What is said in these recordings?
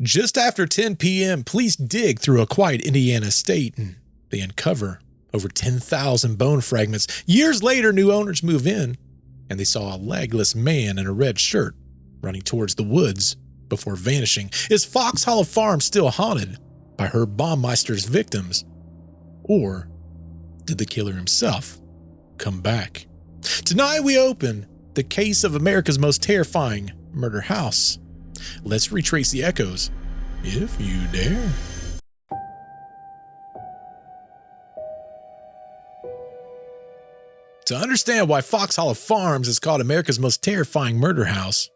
Just after 10 p.m., police dig through a quiet Indiana estate and they uncover over 10,000 bone fragments. Years later, new owners move in and they saw a legless man in a red shirt running towards the woods before vanishing. Is Fox Hollow Farm still haunted by Herb Baumeister's victims? Or did the killer himself come back? Tonight we open the case of America's most terrifying murder house. Let's retrace the echoes, if you dare. To understand why Fox Hollow Farms is called America's most terrifying murder house,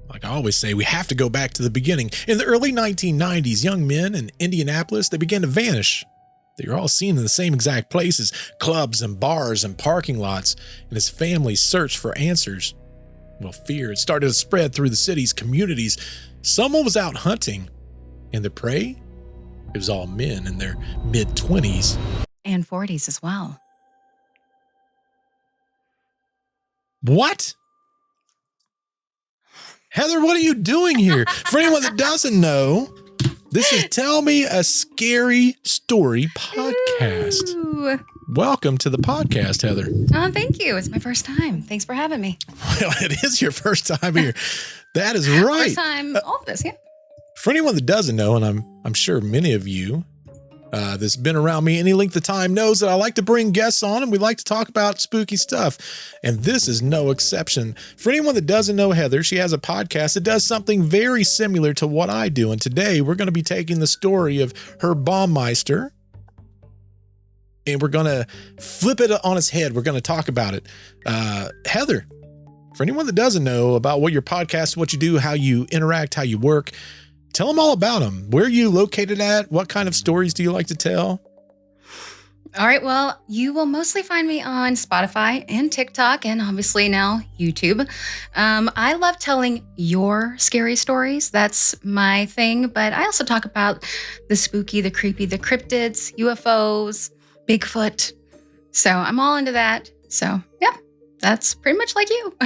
like I always say, we have to go back to the beginning. In the early 1990s, young men in Indianapolis, they began to vanish. They were all seen in the same exact places, clubs and bars and parking lots, and his family searched for answers. Well, fear had started to spread through the city's communities. Someone was out hunting, and the prey? It was all men in their mid-20s. And 40s as well. What? Heather, what are you doing here? For anyone that doesn't know, this is Tell Me a Scary Story podcast. Ooh. Welcome to the podcast, Heather. Oh, thank you. It's my first time. Thanks for having me. Well, it is your first time here. That is right. First time, all of this, yeah. For anyone that doesn't know, and I'm sure many of you that's been around me any length of time knows that I like to bring guests on and we like to talk about spooky stuff. And this is no exception. For anyone that doesn't know Heather, she has a podcast that does something very similar to what I do. And today we're going to be taking the story of Herb Baumeister and we're going to flip it on its head. We're going to talk about it. Heather, for anyone that doesn't know about what your podcast, what you do, how you interact, how you work, tell them all about them. Where are you located at? What kind of stories do you like to tell? All right. Well, you will mostly find me on Spotify and TikTok and obviously now YouTube. I love telling your scary stories. That's my thing. But I also talk about the spooky, the creepy, the cryptids, UFOs, Bigfoot. So I'm all into that. So yeah, that's pretty much like you.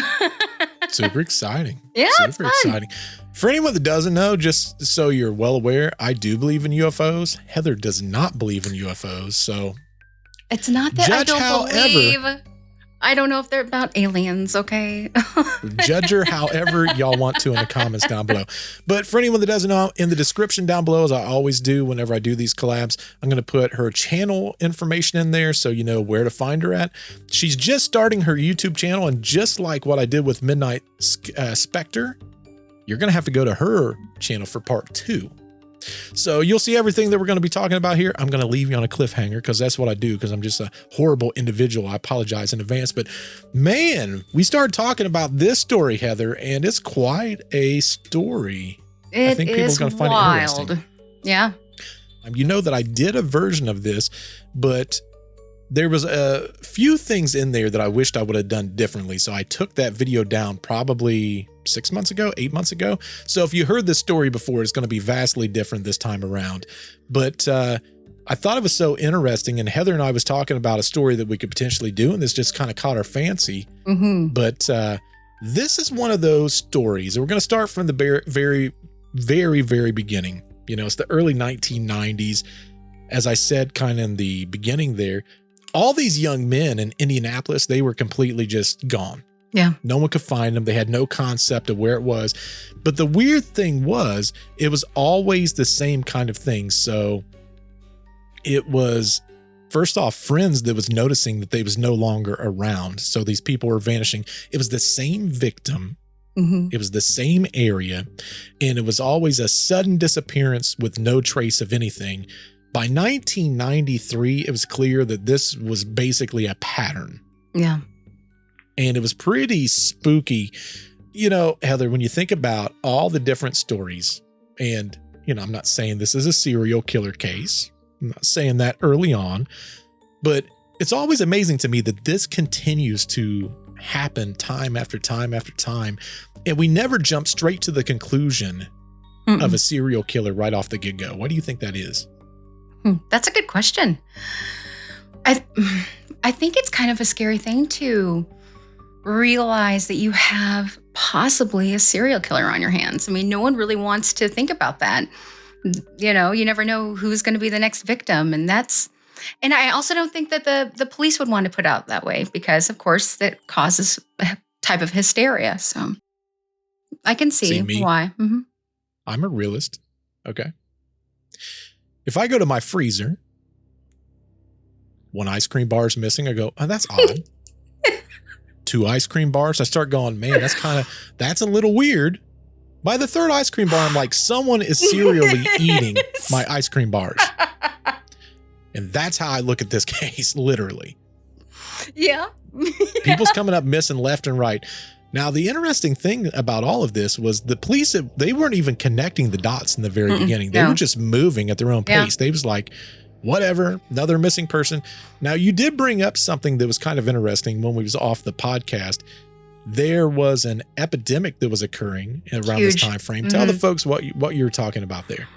Super exciting. Yeah, Super it's fun. exciting. For anyone that doesn't know, just so you're well aware, I do believe in UFOs. Heather does not believe in UFOs. So It's not that I Judge don't however- believe. I don't know if they're about aliens, okay? judge her however y'all want to in the comments down below. But for anyone that doesn't know, in the description down below, as I always do whenever I do these collabs, I'm going to put her channel information in there so you know where to find her at. She's just starting her YouTube channel, and just like what I did with Midnight Spectre, you're going to have to go to her channel for part 2. So you'll see everything that we're going to be talking about here. I'm going to leave you on a cliffhanger because that's what I do, because I'm just a horrible individual. I apologize in advance. But man, we started talking about this story, Heather, and it's quite a story. I think people are going to find it interesting. Yeah. You know that I did a version of this, but there was a few things in there that I wished I would have done differently. So I took that video down probably 6 months ago, 8 months ago. So if you heard this story before, it's going to be vastly different this time around. But I thought it was so interesting. And Heather and I was talking about a story that we could potentially do. And this just kind of caught our fancy. Mm-hmm. But this is one of those stories. And we're going to start from the very, very, very beginning. You know, it's the early 1990s. As I said, kind of in the beginning there, all these young men in Indianapolis, they were completely just gone. Yeah. No one could find them. They had no concept of where it was. But the weird thing was, it was always the same kind of thing. So it was, first off, friends that was noticing that they was no longer around. So these people were vanishing. It was the same victim. Mm-hmm. It was the same area. And it was always a sudden disappearance with no trace of anything. By 1993, it was clear that this was basically a pattern. Yeah. And it was pretty spooky. You know, Heather, when you think about all the different stories, and, you know, I'm not saying this is a serial killer case. I'm not saying that early on, but it's always amazing to me that this continues to happen time after time after time. And we never jump straight to the conclusion of a serial killer right off the get-go. What do you think that is? That's a good question. I think it's kind of a scary thing to realize that you have possibly a serial killer on your hands. I mean, no one really wants to think about that. You know, you never know who's going to be the next victim. And I also don't think that the police would want to put out that way because, of course, that causes a type of hysteria. So I can see me? why. Mm-hmm. I'm a realist. Okay. If I go to my freezer, one ice cream bar is missing, I go, oh, that's odd. 2 ice cream bars, I start going, man, that's a little weird. By the 3rd ice cream bar, I'm like, someone is serially eating my ice cream bars. And that's how I look at this case, literally. Yeah. People's coming up missing left and right. Now, the interesting thing about all of this was the police, they weren't even connecting the dots in the very beginning. They were just moving at their own pace. They was like, whatever, another missing person. Now, you did bring up something that was kind of interesting when we was off the podcast. There was an epidemic that was occurring around this time frame. Tell the folks what you were talking about there.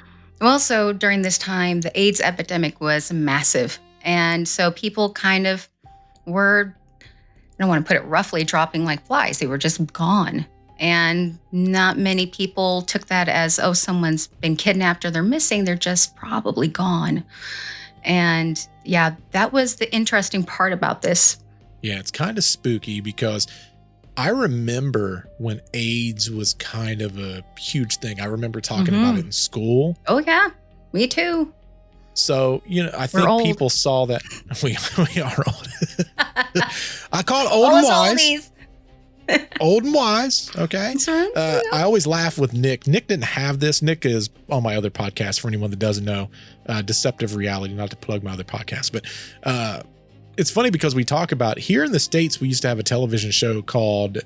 Well, so during this time, the AIDS epidemic was massive. And so people kind of were, I don't want to put it roughly, dropping like flies. They were just gone. And not many people took that as, oh, someone's been kidnapped or they're missing. They're just probably gone. And yeah, that was the interesting part about this. Yeah, it's kind of spooky because I remember when AIDS was kind of a huge thing. I remember talking about it in school. Oh, yeah. Me too. So, you know, I think people saw that. We are old. I call it old and wise. Old and wise. Okay. I always laugh with Nick. Nick didn't have this. Nick is on my other podcast for anyone that doesn't know, Deceptive Reality, not to plug my other podcast, but it's funny because we talk about here in the States, we used to have a television show called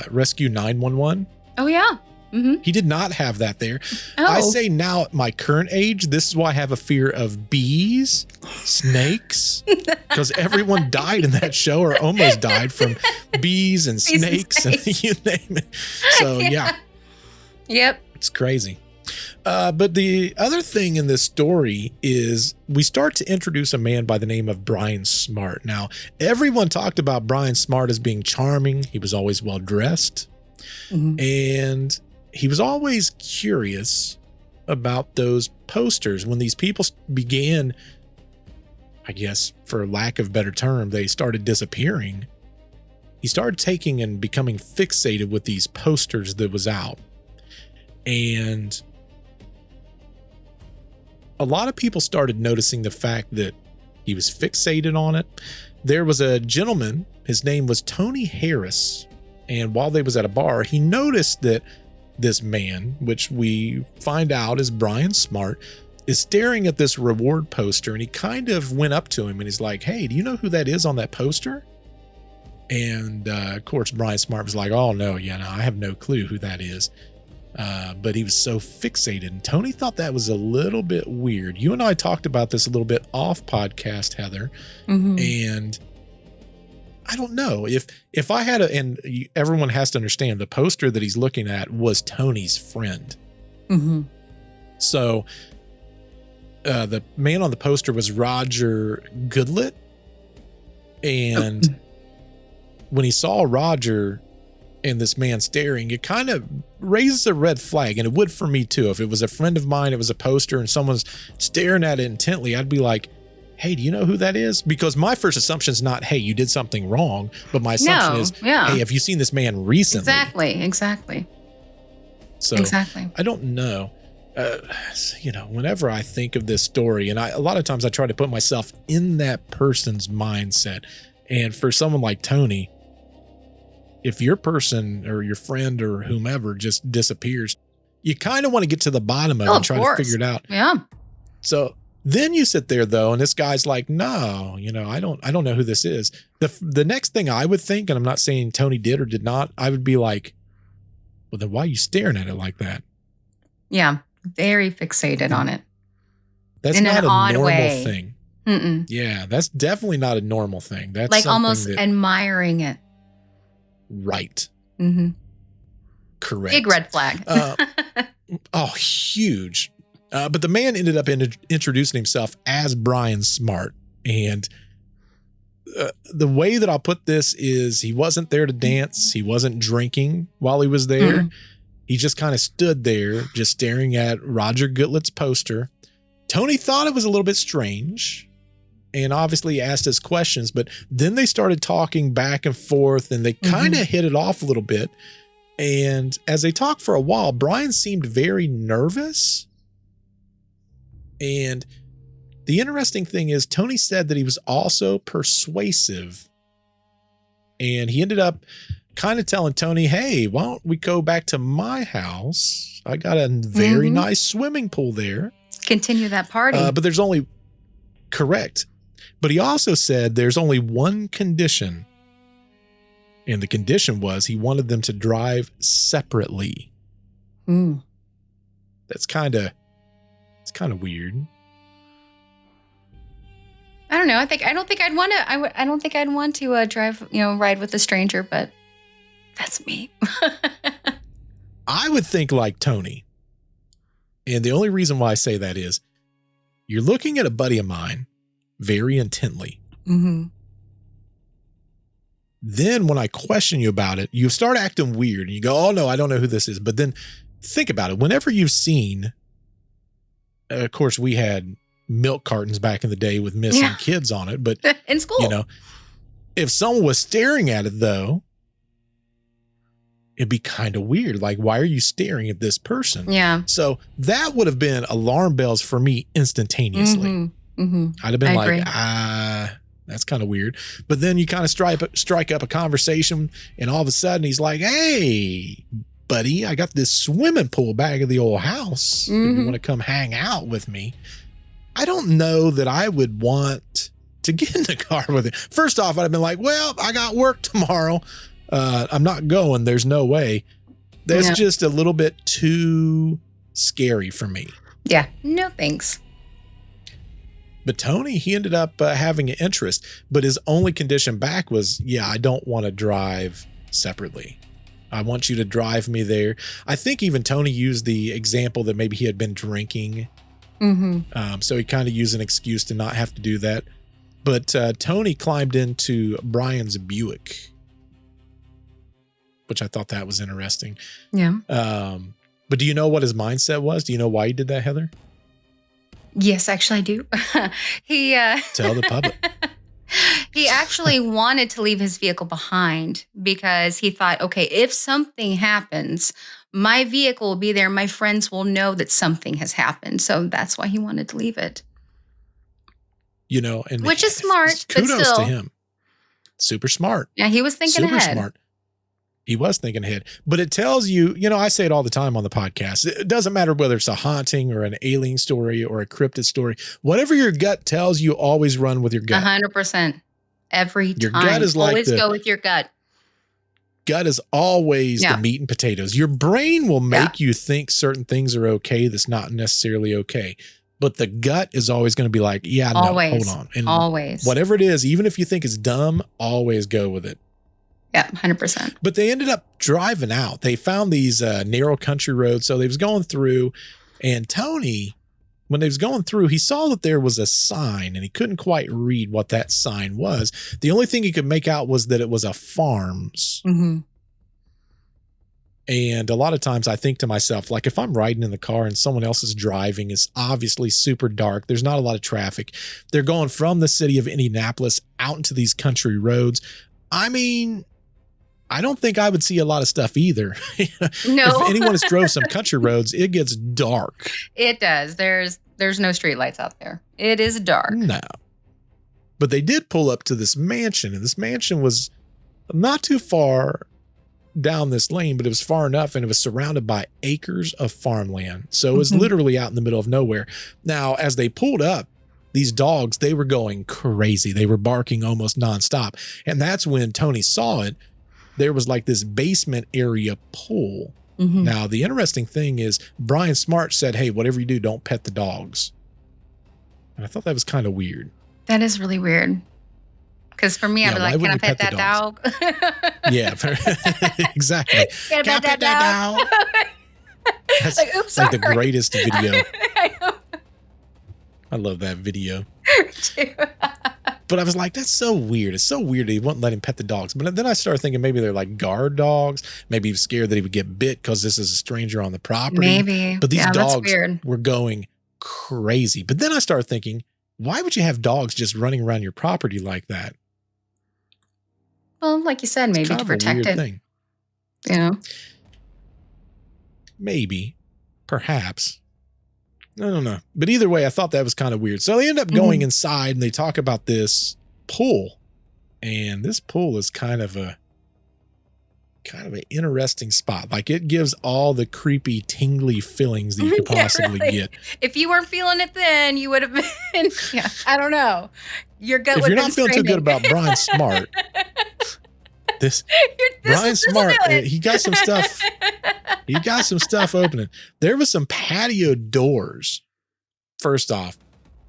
Rescue 911. Oh, yeah. Mm-hmm. He did not have that there. I say now at my current age, this is why I have a fear of bees, snakes, because everyone died in that show or almost died from bees and snakes and you name it. So yeah. Yep. It's crazy. But the other thing in this story is we start to introduce a man by the name of Brian Smart. Now, everyone talked about Brian Smart as being charming. He was always well dressed. And he was always curious about those posters. When these people began, I guess, for lack of a better term, they started disappearing. He started taking and becoming fixated with these posters that was out. And a lot of people started noticing the fact that he was fixated on it. There was a gentleman, his name was Tony Harris. And while they was at a bar, he noticed that this man, which we find out is Brian Smart, is staring at this reward poster. And he kind of went up to him and he's like, hey, do you know who that is on that poster? And of course, Brian Smart was like, oh, no, I have no clue who that is. But he was so fixated. And Tony thought that was a little bit weird. You and I talked about this a little bit off podcast, Heather. And I don't know if I had everyone has to understand the poster that he's looking at was Tony's friend. So the man on the poster was Roger Goodlett. And when he saw Roger and this man staring, it kind of raises a red flag. And it would for me too. If it was a friend of mine, it was a poster and someone's staring at it intently, I'd be like, hey, do you know who that is? Because my first assumption is not, hey, you did something wrong. But my assumption is, hey, have you seen this man recently? Exactly. So I don't know. Whenever I think of this story, and a lot of times I try to put myself in that person's mindset. And for someone like Tony, if your person or your friend or whomever just disappears, you kind of want to get to the bottom of it and try to figure it out. Yeah. So then you sit there though, and this guy's like, no, I don't know who this is. The next thing I would think, and I'm not saying Tony did or did not, I would be like, well, then why are you staring at it like that? Yeah. Very fixated on it. That's in not an a odd normal way. thing. Mm-mm. Yeah, that's definitely not a normal thing. That's like almost admiring it. Right. Correct. Big red flag. Huge. But the man ended up introducing himself as Brian Smart. And the way that I'll put this is he wasn't there to dance. He wasn't drinking while he was there. Mm. He just kind of stood there, just staring at Roger Goodlet's poster. Tony thought it was a little bit strange and obviously asked us questions, but then they started talking back and forth and they kind of hit it off a little bit. And as they talked for a while, Brian seemed very nervous. And the interesting thing is Tony said that he was also persuasive. And he ended up kind of telling Tony, hey, why don't we go back to my house? I got a very nice swimming pool there. Continue that party. But there's only, correct. But he also said there's only one condition. And the condition was he wanted them to drive separately. That's kind of weird. I don't know. I don't think I'd want to. I don't think I'd want to drive, ride with a stranger, but that's me. I would think like Tony. And the only reason why I say that is you're looking at a buddy of mine very intently. Then when I question you about it, you start acting weird and you go, oh no, I don't know who this is. But then think about it. Whenever you've seen, of course, we had milk cartons back in the day with missing kids on it. But in school, if someone was staring at it though, it'd be kind of weird. Like, why are you staring at this person? Yeah. So that would have been alarm bells for me instantaneously. I'd have been like, that's kind of weird. But then you kind of strike up a conversation and all of a sudden he's like, hey, buddy, I got this swimming pool back at the old house. If you want to come hang out with me. I don't know that I would want to get in the car with it. First off, I'd have been like, well, I got work tomorrow. I'm not going. There's no way. That's just a little bit too scary for me. Yeah. No, thanks. But Tony, he ended up having an interest, but his only condition back was, I don't want to drive separately. I want you to drive me there. I think even Tony used the example that maybe he had been drinking. So he kind of used an excuse to not have to do that. But Tony climbed into Brian's Buick, which I thought that was interesting. Yeah. But do you know what his mindset was? Do you know why he did that, Heather? Yes, actually I do. He Tell the public. He actually wanted to leave his vehicle behind because he thought, okay, if something happens, my vehicle will be there. My friends will know that something has happened. So that's why he wanted to leave it. And which is smart. Kudos but still, to him. Super smart. Yeah, he was thinking Super ahead. Smart. He was thinking ahead. But it tells you, I say it all the time on the podcast. It doesn't matter whether it's a haunting or an alien story or a cryptid story. Whatever your gut tells you, always run with your gut. 100%. Every time. Your gut is like always go with your gut. Gut is always the meat and potatoes. Your brain will make you think certain things are okay that's not necessarily okay. But the gut is always going to be like, always. No, hold on. And always. Whatever it is, even if you think it's dumb, always go with it. Yeah, 100%. But they ended up driving out. They found these narrow country roads. So they was going through, and Tony, when they was going through, he saw that there was a sign and he couldn't quite read what that sign was. The only thing he could make out was that it was a farms. And a lot of times I think to myself, like if I'm riding in the car and someone else is driving, it's obviously super dark. There's not a lot of traffic. They're going from the city of Indianapolis out into these country roads. I mean, I don't think I would see a lot of stuff either. No. If anyone has drove some country roads, it gets dark. It does. There's no streetlights out there. It is dark. No. But they did pull up to this mansion, and this mansion was not too far down this lane, but it was far enough, and it was surrounded by acres of farmland. So it was literally out in the middle of nowhere. Now, as they pulled up, these dogs, they were going crazy. They were barking almost nonstop. And that's when Tony saw it. There was like this basement area pool. Now, the interesting thing is Brian Smart said, hey, whatever you do, don't pet the dogs. And I thought that was kind of weird. That is really weird. Because for me, I'd be like, can I pet that dog? Yeah, exactly. Can I pet that dog? That's like, oops, like the greatest video. I love that video. But I was like, that's so weird. It's so weird that he wouldn't let him pet the dogs. But then I started thinking maybe they're like guard dogs. Maybe he was scared that he would get bit because this is a stranger on the property. Maybe. But these dogs that's weird. were going crazy. But then I started thinking, why would you have dogs just running around your property like that? Well, like you said, maybe to protect it. Thing. You know? Maybe. Perhaps. I don't know. But either way, I thought that was kind of weird. So they end up going inside and they talk about this pool. And this pool is kind of an interesting spot. Like it gives all the creepy, tingly feelings that you could possibly get. If you weren't feeling it then, you would have been, I don't know. Your gut if you're not feeling too good about Brian Smart, Brian Smart, he got some stuff. He got some stuff opening. There was some patio doors. First off,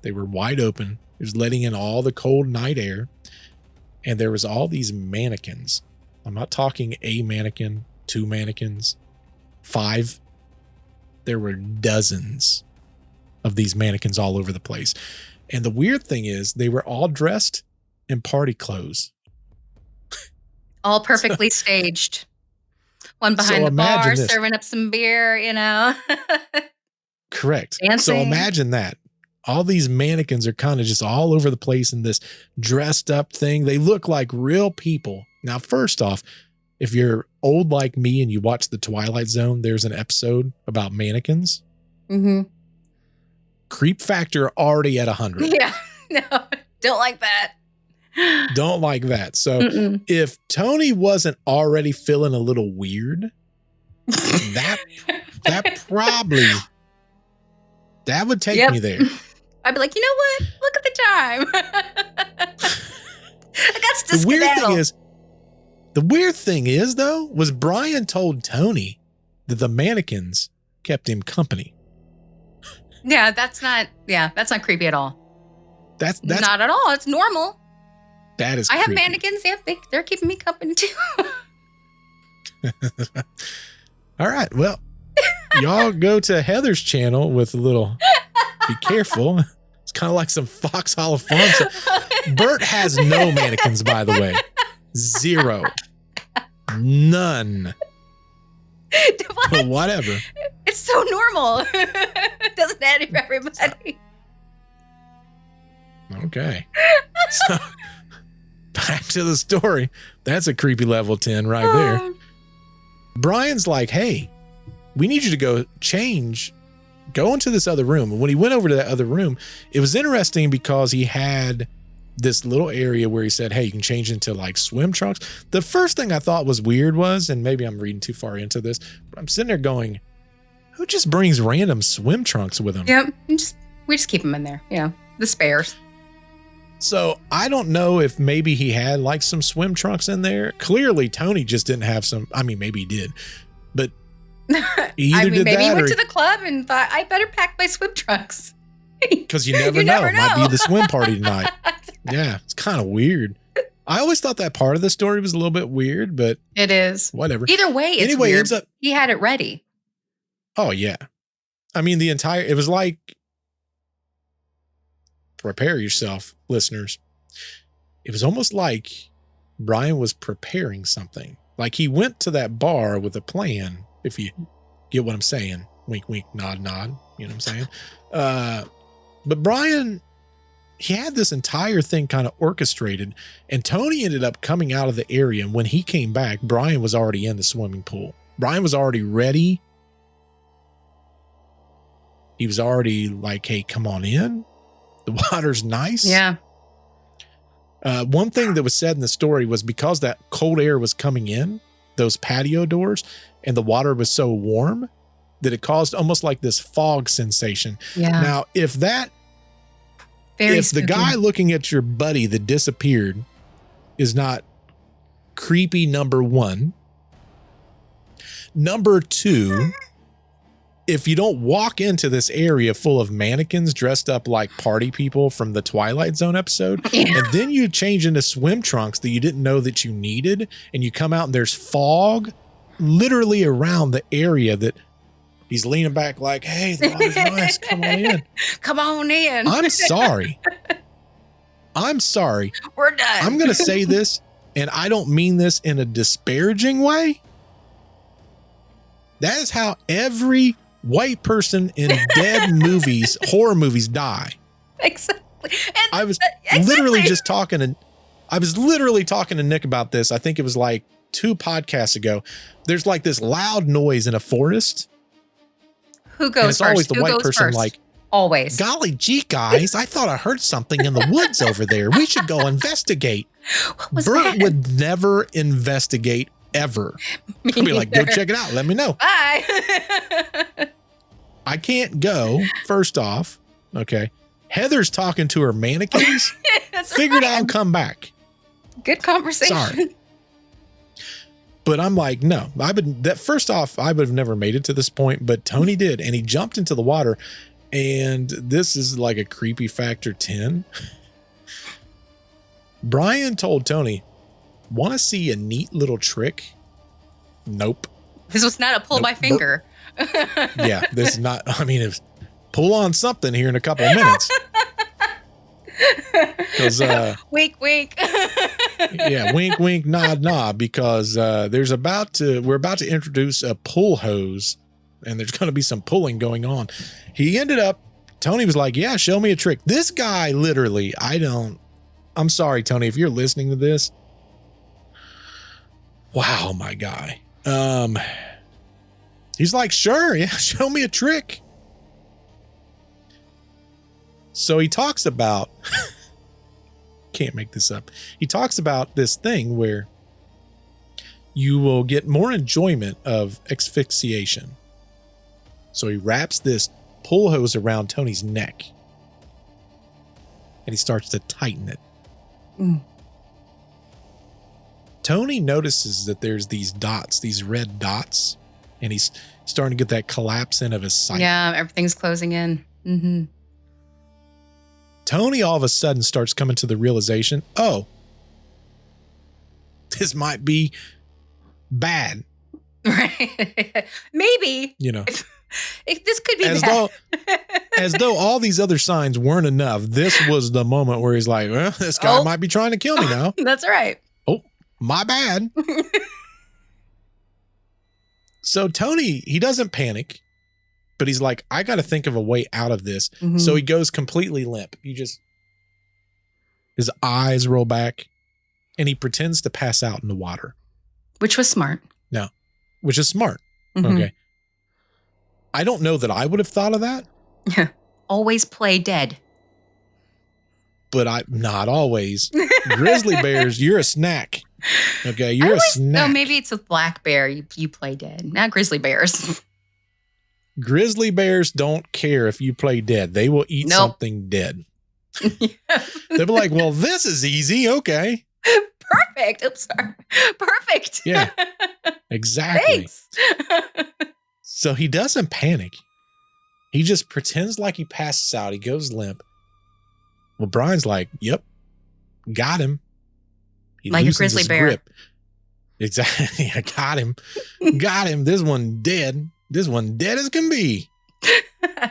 they were wide open. It was letting in all the cold night air. And there was all these mannequins. I'm not talking a mannequin, 2 mannequins, 5. There were dozens of these mannequins all over the place. And the weird thing is they were all dressed in party clothes. All perfectly staged. One behind the bar, serving up some beer, Correct. Dancing. So imagine that. All these mannequins are kind of just all over the place in this dressed up thing. They look like real people. Now, first off, if you're old like me and you watch The Twilight Zone, there's an episode about mannequins. Mm-hmm. Creep factor already at 100. Yeah. No, don't like that. Don't like that. So if Tony wasn't already feeling a little weird, that probably, that would take me there. I'd be like, you know what? Look at the time. I got to skedaddle. The weird thing is though, was Brian told Tony that the mannequins kept him company. Yeah, that's not creepy at all. That's not at all. It's normal. That is creepy. I have mannequins. Yeah, they're keeping me company too. All right. Well, y'all go to Heather's channel with a little, be careful. It's kind of like some Foxhole fun. Bert has no mannequins, by the way. 0. None. But whatever. It's so normal. Doesn't that for everybody? Okay. So back to the story. That's a creepy level 10 right there. Brian's like, hey, we need you to go into this other room. And when he went over to that other room, it was interesting because he had this little area where he said, hey, you can change into like swim trunks. The first thing I thought was weird was, and maybe I'm reading too far into this, but I'm sitting there going, who just brings random swim trunks with them? Yep. We just keep them in there. Yeah. The spares. So I don't know if maybe he had like some swim trunks in there. Clearly Tony just didn't have some. I mean, maybe he did, but maybe he went to the club and thought I better pack my swim trunks. Because you never know. Might be the swim party tonight. Yeah. It's kind of weird. I always thought that part of the story was a little bit weird, but it is. Whatever. Either way, it's weird. He had it ready. Oh yeah. I mean, it was like, prepare yourself, listeners. It was almost like Brian was preparing something. Like he went to that bar with a plan, if you get what I'm saying. Wink, wink, nod, nod. You know what I'm saying? But Brian, he had this entire thing kind of orchestrated, and Tony ended up coming out of the area. And when he came back, Brian was already in the swimming pool. Brian was already ready. He was already like, hey, come on in. The water's nice. Yeah. One thing that was said in the story was because that cold air was coming in, those patio doors, and the water was so warm that it caused almost like this fog sensation. Yeah. Now, if the guy looking at your buddy that disappeared is not creepy, number 1. Number 2, if you don't walk into this area full of mannequins dressed up like party people from the Twilight Zone episode, and then you change into swim trunks that you didn't know that you needed, and you come out and there's fog literally around the area that he's leaning back like, hey, the water's nice. Come on in. Come on in. I'm sorry. I'm sorry. We're done. I'm going to say this, and I don't mean this in a disparaging way. That is how every white person in dead movies, horror movies, die. Exactly. And I was literally talking to Nick about this. I think it was like 2 podcasts ago. There's like this loud noise in a forest. Who goes and it's first? always the Who white goes person first? like, always. golly gee, guys, I thought I heard something in the woods over there. We should go investigate. What was Bert that? would never investigate ever. Me I'd be like, go neither. check it out. Let me know. Bye. I can't go, first off. Okay. Heather's talking to her mannequins. That's Figured right. I'll come back. Good conversation. Sorry. But I'm like, no, first off, I would have never made it to this point, but Tony did. And he jumped into the water. And this is like a creepy factor 10. Brian told Tony, want to see a neat little trick? Nope. This was not a pull by finger. Yeah, this is not, I mean, it's pull on something here in a couple of minutes. Because wink, wink. yeah, wink, wink, nod, nod. Because we're about to introduce a pull hose, and there's going to be some pulling going on. Tony was like, "Yeah, show me a trick." This guy, literally, I'm sorry, Tony, if you're listening to this. Wow, my guy. He's like, "Sure, yeah, show me a trick." So he talks about, can't make this up. He talks about this thing where you will get more enjoyment of asphyxiation. So he wraps this pull hose around Tony's neck and he starts to tighten it. Mm. Tony notices that there's these dots, these red dots, and he's starting to get that collapse in of his sight. Yeah, everything's closing in. Mm-hmm. Tony all of a sudden starts coming to the realization, oh, this might be bad. Right. Maybe. You know, If this could be as bad. though all these other signs weren't enough. This was the moment where he's like, well, this guy might be trying to kill me now. That's right. Oh, my bad. So Tony, he doesn't panic, but he's like, I got to think of a way out of this. Mhm. So he goes completely limp. His eyes roll back and he pretends to pass out in the water. Which was smart. No, which is smart. Mhm. Okay. I don't know that I would have thought of that, Always play dead. but not always. Grizzly bears, you're a snack. Okay. You're a snack. No, maybe it's with black bear. You play dead. Not grizzly bears. Grizzly bears don't care if you play dead. They will eat something dead. They'll be like, well, this is easy. Okay. Perfect. Oops, sorry. Perfect. Yeah, exactly. Thanks. So he doesn't panic. He just pretends like he passes out. He goes limp. Well, Brian's like, yep, got him. He Like a loosens grizzly his bear. grip. Exactly. I got him. Got him. This one dead. This one dead as can be. As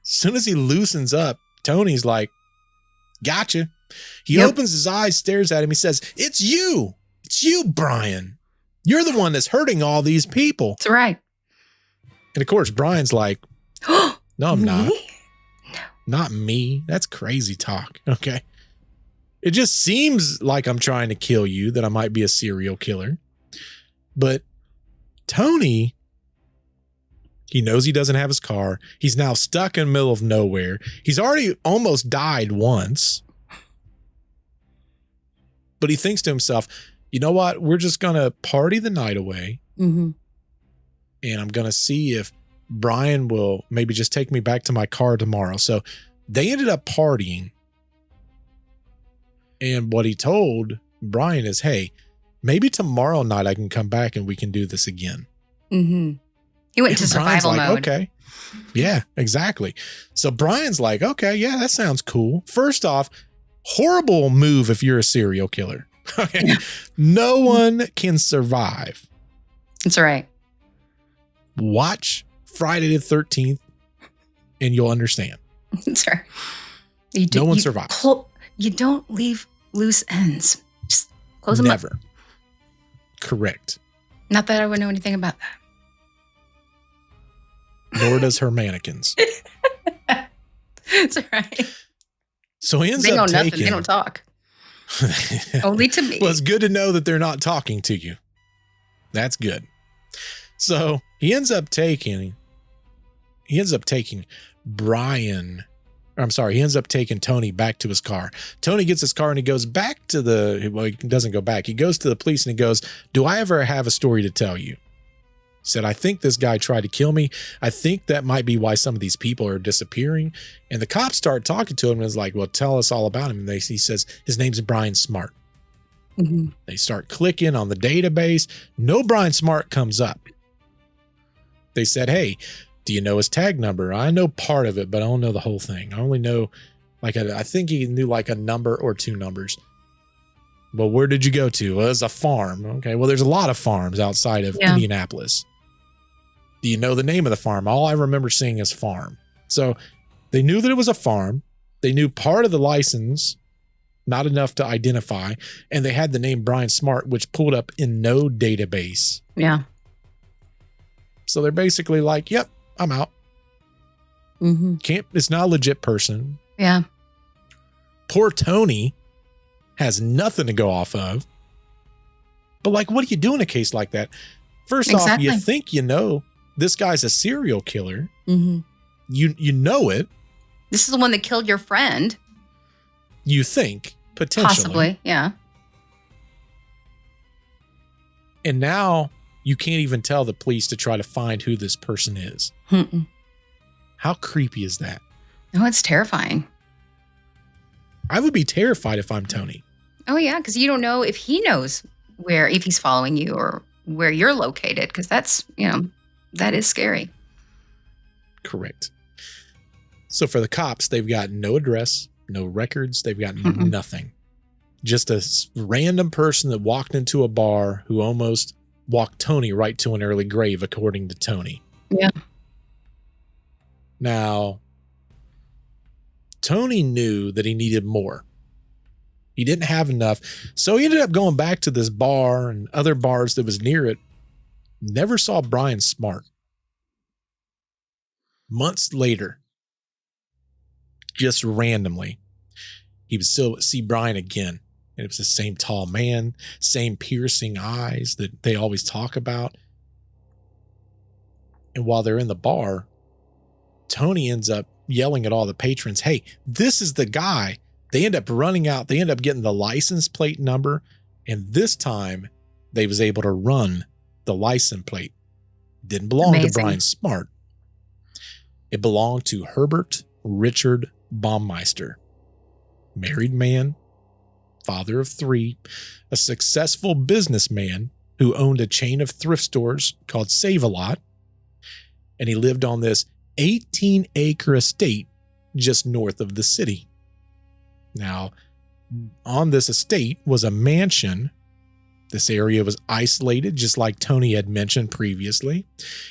soon as he loosens up, Tony's like, gotcha. He opens his eyes, stares at him. He says, it's you. It's you, Brian. You're the one that's hurting all these people. That's right. And of course, Brian's like, no, I'm not. Me? Not me. That's crazy talk. Okay. It just seems like I'm trying to kill you, that I might be a serial killer. But Tony, he knows he doesn't have his car. He's now stuck in the middle of nowhere. He's already almost died once. But he thinks to himself, you know what? We're just going to party the night away. Mm-hmm. And I'm going to see if Brian will maybe just take me back to my car tomorrow. So they ended up partying. And what he told Brian is, hey, maybe tomorrow night I can come back and we can do this again. Mm-hmm. He went into Brian's survival like, mode. okay. Yeah, exactly. So Brian's like, okay, yeah, that sounds cool. First off, horrible move if you're a serial killer. Okay. No one can survive. That's right. Watch Friday the 13th and you'll understand. That's right. No one survives. you don't leave loose ends. Just close them up. Never. Correct. Not that I would know anything about that. Nor does her mannequins. That's right. So he ends They know up nothing. taking. They don't talk. Only to me. Well, it's good to know that they're not talking to you. That's good. So he ends up taking Brian. I'm sorry. He ends up taking Tony back to his car. Tony gets his car and he goes back to he doesn't go back. He goes to the police and he goes, "Do I ever have a story to tell you?" He said, "I think this guy tried to kill me. I think that might be why some of these people are disappearing." And the cops start talking to him and is like, "Well, tell us all about him." And he says, "His name's Brian Smart." Mm-hmm. They start clicking on the database. No Brian Smart comes up. They said, "Hey, do you know his tag number?" "I know part of it, but I don't know the whole thing. I only know I think he knew like a number or two numbers." "Well, where did you go to?" "Well, it's a farm." "Okay, well, there's a lot of farms outside of Indianapolis." "Do you know the name of the farm?" "All I remember seeing is farm." So they knew that it was a farm. They knew part of the license, not enough to identify. And they had the name Brian Smart, which pulled up in no database. Yeah. So they're basically like, "Yep, I'm out." Mm-hmm. It's not a legit person. Yeah. Poor Tony has nothing to go off of. But like, what do you do in a case like that? First off, you think you know this guy's a serial killer. Mm-hmm. You know it. This is the one that killed your friend. You think, potentially. Possibly, yeah. And now you can't even tell the police to try to find who this person is. Mm-mm. How creepy is that? No, it's terrifying. I would be terrified if I'm Tony. Oh, yeah, because you don't know if he knows if he's following you or where you're located, because that's, that is scary. Correct. So for the cops, they've got no address, no records. They've got nothing. Just a random person that walked into a bar who almost walked Tony right to an early grave, according to Tony. Yeah. Now, Tony knew that he needed more. He didn't have enough. So he ended up going back to this bar and other bars that was near it. Never saw Brian Smart. Months later, just randomly, he would still see Brian again. And it was the same tall man, same piercing eyes that they always talk about. And while they're in the bar, Tony ends up yelling at all the patrons, "Hey, this is the guy." They end up running out. They end up getting the license plate number. And this time they was able to run the license plate. Didn't belong to Brian Smart. It belonged to Herbert Richard Baumeister. Married man, father of 3, a successful businessman who owned a chain of thrift stores called Save-A-Lot. And he lived on this 18-acre estate just north of the city. Now, on this estate was a mansion. This area was isolated, just like Tony had mentioned previously,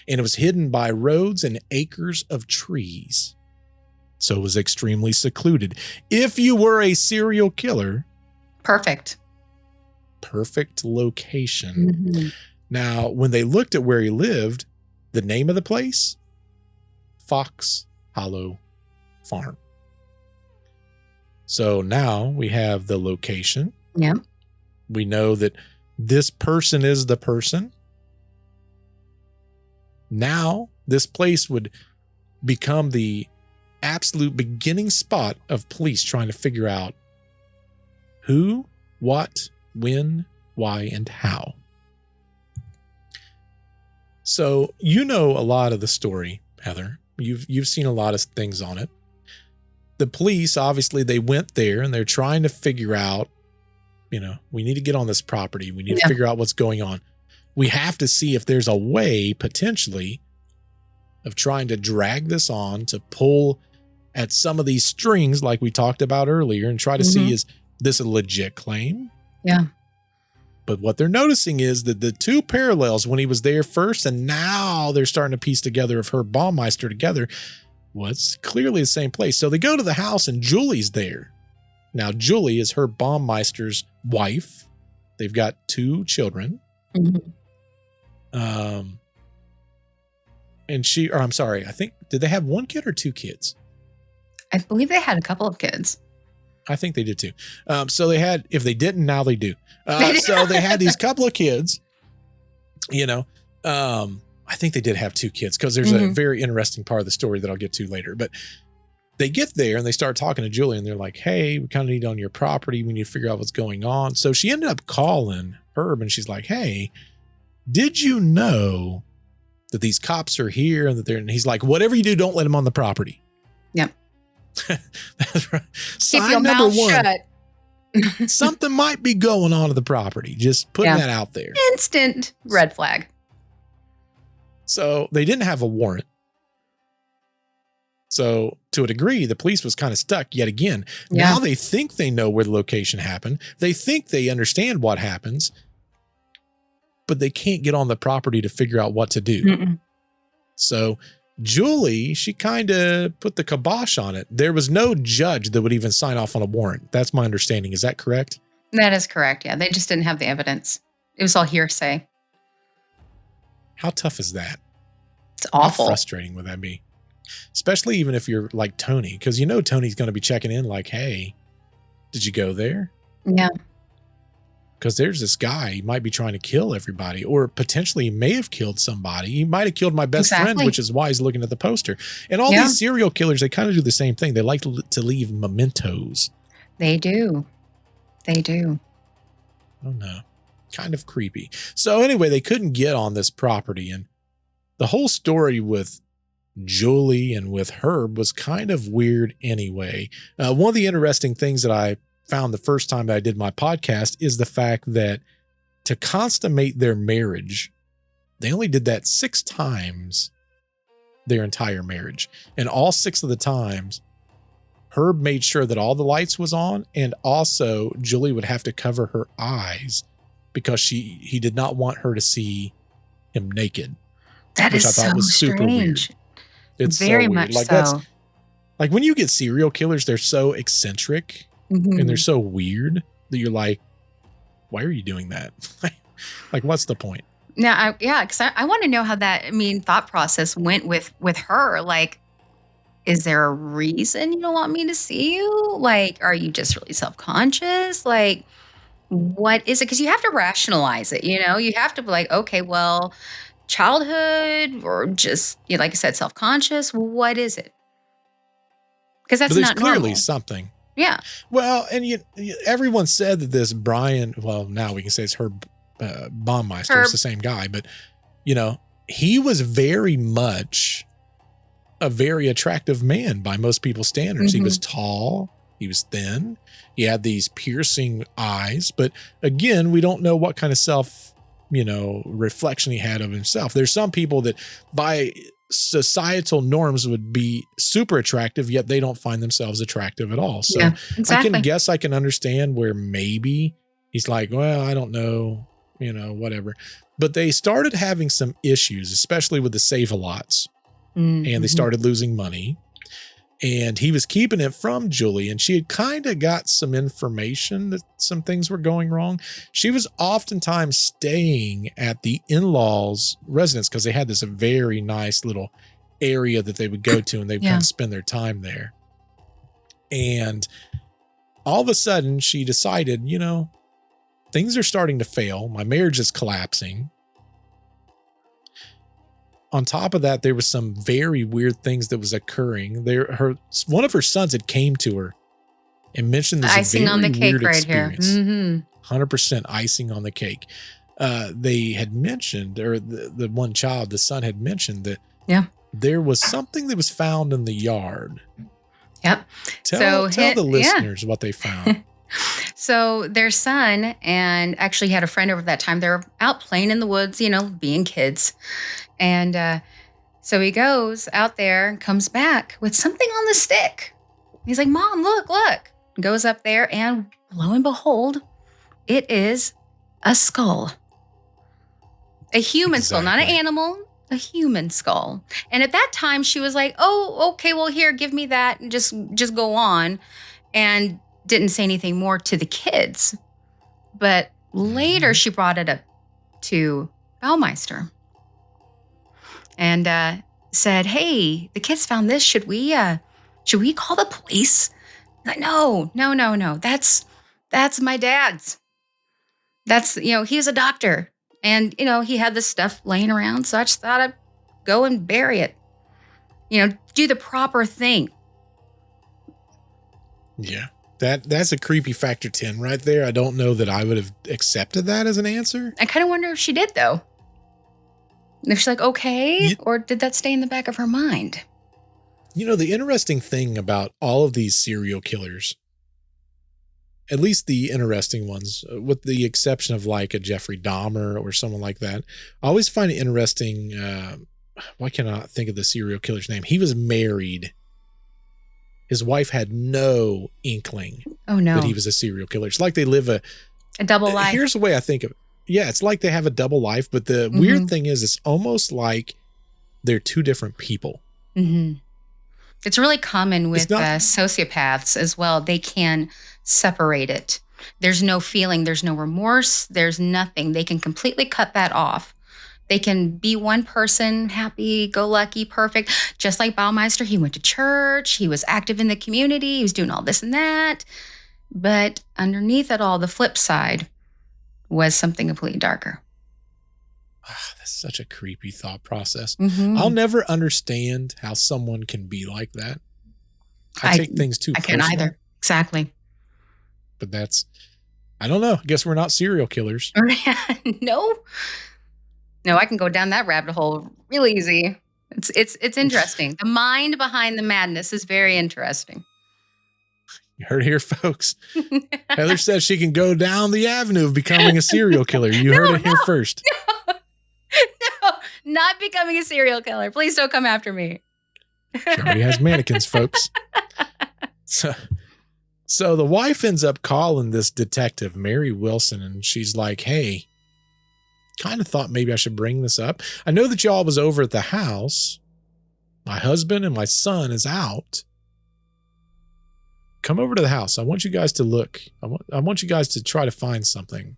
and it was hidden by roads and acres of trees. So it was extremely secluded. If you were a serial killer, perfect location. Mm-hmm. Now, when they looked at where he lived, the name of the place, Fox Hollow Farm. So now we have the location. Yeah. We know that this person is the person. Now this place would become the absolute beginning spot of police trying to figure out who, what, when, why, and how. So you know a lot of the story, Heather. You've seen a lot of things on it. The police, obviously, they went there and they're trying to figure out, we need to get on this property. We need to figure out what's going on. We have to see if there's a way, potentially, of trying to drag this on to pull at some of these strings like we talked about earlier and try to see, is this a legit claim? Yeah. But what they're noticing is that the two parallels when he was there first and now they're starting to piece together of Herb Baumeister together was clearly the same place. So they go to the house and Julie's there. Now, Julie is Herb Baumeister's wife. They've got 2 children. Mhm. And I think, did they have 1 kid or 2 kids? I believe they had a couple of kids. I think they did too. So they had, if they didn't, now they do. So they had these couple of kids, I think they did have 2 kids because there's a very interesting part of the story that I'll get to later. But they get there and they start talking to Julie and they're like, hey, we kind of need on your property. We need to figure out what's going on. So she ended up calling Herb and she's like, hey, did you know that these cops are here and he's like, whatever you do, don't let them on the property. Yep. That's right. Keep your mouth shut. Something might be going on at the property. Just putting that out there. Instant red flag. So they didn't have a warrant. So to a degree, the police was kind of stuck yet again. Yeah. Now they think they know where the location happened. They think they understand what happens, but they can't get on the property to figure out what to do. Mm-mm. So Julie, she kind of put the kibosh on it. There was no judge that would even sign off on a warrant. That's my understanding. Is that correct? That is correct. Yeah. They just didn't have the evidence. It was all hearsay. How tough is that? It's awful. How frustrating would that be? Especially even if you're like Tony, because Tony's going to be checking in like, hey, did you go there? Yeah. Because there's this guy, he might be trying to kill everybody, or potentially he may have killed somebody. He might have killed my best friend, which is why he's looking at the poster. And all these serial killers, they kind of do the same thing. They like to leave mementos. They do. They do. Oh, no. Kind of creepy. So anyway, they couldn't get on this property. And the whole story with Julie and with Herb was kind of weird anyway. One of the interesting things that I found the first time that I did my podcast is the fact that to consummate their marriage, they only did that 6 times their entire marriage. And all 6 of the times, Herb made sure that all the lights was on, and also Julie would have to cover her eyes because he did not want her to see him naked. That is so strange. It's very so weird. much like so. That's like when you get serial killers, they're so eccentric and they're so weird that you're like, why are you doing that? Like, what's the point? Now, because I want to know how that, thought process went with her. Like, is there a reason you don't want me to see you? Like, are you just really self-conscious? Like, what is it? Because you have to rationalize it, you have to be like, okay, well, childhood or just, like I said, self-conscious. What is it? Because that's not normal. Clearly something. Yeah. Well, and everyone said that this Brian, well, now we can say it's Herb Baumeister. It's the same guy, but he was very much a very attractive man by most people's standards. He was tall. He was thin. He had these piercing eyes, but again, we don't know what kind of reflection he had of himself. There's some people that by societal norms would be super attractive, yet they don't find themselves attractive at all. So exactly. I can understand where maybe he's like, well, I don't know, whatever. But they started having some issues, especially with the save-a-lots. And they started losing money. And he was keeping it from Julie, and she had kind of got some information that some things were going wrong. She was oftentimes staying at the in-laws' residence because they had this very nice little area that they would go to, and they'd kind of spend their time there. And all of a sudden, she decided, things are starting to fail. My marriage is collapsing. On top of that, there was some very weird things that was occurring. One of her sons had came to her and mentioned this icing very on the cake weird right experience. here. 100% icing on the cake. They had mentioned, or the one child, the son had mentioned that there was something that was found in the yard. Yep. Tell the listeners what they found. So their son, and actually had a friend over that time. They were out playing in the woods, being kids. And so he goes out there and comes back with something on the stick. He's like, Mom, look. Goes up there, and lo and behold, it is a skull. A human skull, not an animal, a human skull. And at that time, she was like, oh, okay, well, here, give me that and just go on. And didn't say anything more to the kids. But later she brought it up to Baumeister and said, "Hey, the kids found this. Should we call the police?" Like, no. That's my dad's. That's, he's a doctor. And, he had this stuff laying around. So I just thought I'd go and bury it. Do the proper thing. Yeah. That's a creepy factor 10 right there. I don't know that I would have accepted that as an answer. I kind of wonder if she did, though. If she's like, okay, or did that stay in the back of her mind? The interesting thing about all of these serial killers, at least the interesting ones, with the exception of like a Jeffrey Dahmer or someone like that, I always find it interesting. Why can I not think of the serial killer's name? He was married. His wife had no inkling that he was a serial killer. It's like they live a double life. Here's the way I think of it. Yeah, it's like they have a double life, but the weird thing is it's almost like they're two different people. Mm-hmm. It's really common with sociopaths as well. They can separate it. There's no feeling. There's no remorse. There's nothing. They can completely cut that off. They can be one person, happy, go lucky, perfect. Just like Baumeister, he went to church. He was active in the community. He was doing all this and that. But underneath it all, the flip side was something completely darker. That's such a creepy thought process. Mm-hmm. I'll never understand how someone can be like that. I take things too personal. I can't either. Exactly. But I don't know. I guess we're not serial killers. No, I can go down that rabbit hole real easy. It's interesting. The mind behind the madness is very interesting. You heard it here, folks. Heather says she can go down the avenue of becoming a serial killer. You heard it here first. No, not becoming a serial killer. Please don't come after me. She already has mannequins, folks. So the wife ends up calling this detective, Mary Wilson, and she's like, "Hey, kind of thought maybe I should bring this up. I know that y'all was over at the house. My husband and my son is out. Come over to the house. I want you guys to look. I want you guys to try to find something."